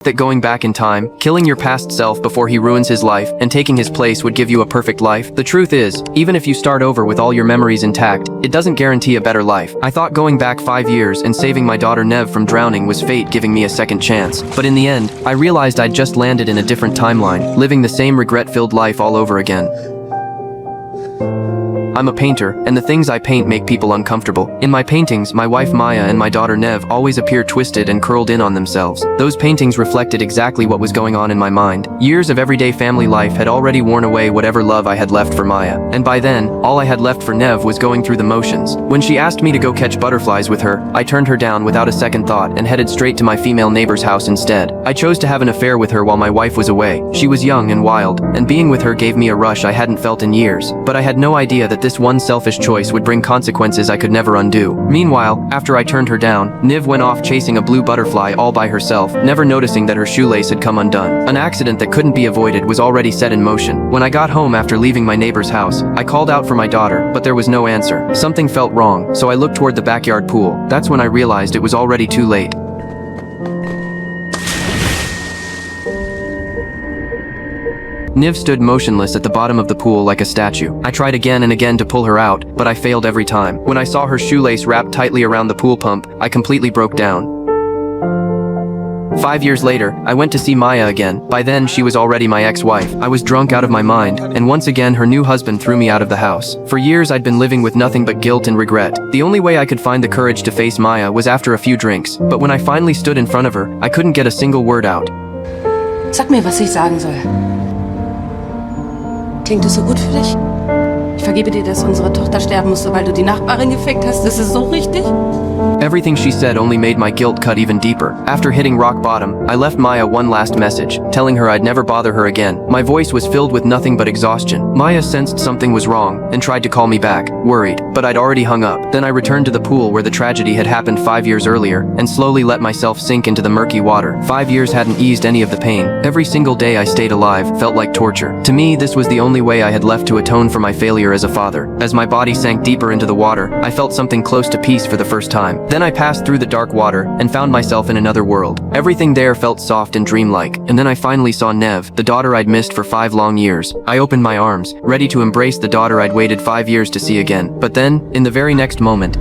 that going back in time, killing your past self before he ruins his life, and taking his place would give you a perfect life? The truth is, even if you start over with all your memories intact, it doesn't guarantee a better life. I thought going back 5 years and saving my daughter Nev from drowning was fate giving me a second chance. But in the end, I realized I'd just landed in a different timeline, living the same regret-filled life all over again. I'm a painter, and the things I paint make people uncomfortable. In my paintings, my wife Maya and my daughter Nev always appear twisted and curled in on themselves. Those paintings reflected exactly what was going on in my mind. Years of everyday family life had already worn away whatever love I had left for Maya. And by then, all I had left for Nev was going through the motions. When she asked me to go catch butterflies with her, I turned her down without a second thought and headed straight to my female neighbor's house instead. I chose to have an affair with her while my wife was away. She was young and wild, and being with her gave me a rush I hadn't felt in years. But I had no idea that this one selfish choice would bring consequences I could never undo. Meanwhile, after I turned her down, Niv went off chasing a blue butterfly all by herself, never noticing that her shoelace had come undone. An accident that couldn't be avoided was already set in motion. When I got home after leaving my neighbor's house, I called out for my daughter, but there was no answer. Something felt wrong, so I looked toward the backyard pool. That's when I realized it was already too late. Niv stood motionless at the bottom of the pool like a statue. I tried again and again to pull her out, but I failed every time. When I saw her shoelace wrapped tightly around the pool pump, I completely broke down. 5 years later, I went to see Maya again. By then, she was already my ex-wife. I was drunk out of my mind, and once again her new husband threw me out of the house. For years I'd been living with nothing but guilt and regret. The only way I could find the courage to face Maya was after a few drinks, but when I finally stood in front of her, I couldn't get a single word out. Sag mir, was ich sagen soll. Klingt es so gut für dich? Ich vergebe dir, dass unsere Tochter sterben musste, weil du die Nachbarin gefickt hast. Ist es so richtig? Everything she said only made my guilt cut even deeper. After hitting rock bottom, I left Maya one last message, telling her I'd never bother her again. My voice was filled with nothing but exhaustion. Maya sensed something was wrong and tried to call me back, worried, but I'd already hung up. Then I returned to the pool where the tragedy had happened 5 years earlier and slowly let myself sink into the murky water. 5 years hadn't eased any of the pain. Every single day I stayed alive felt like torture. To me, this was the only way I had left to atone for my failure as a father. As my body sank deeper into the water, I felt something close to peace for the first time. Then I passed through the dark water and found myself in another world. Everything there felt soft and dreamlike, and then I finally saw Nev, the daughter I'd missed for 5 long years. I opened my arms, ready to embrace the daughter I'd waited 5 years to see again. But then, in the very next moment,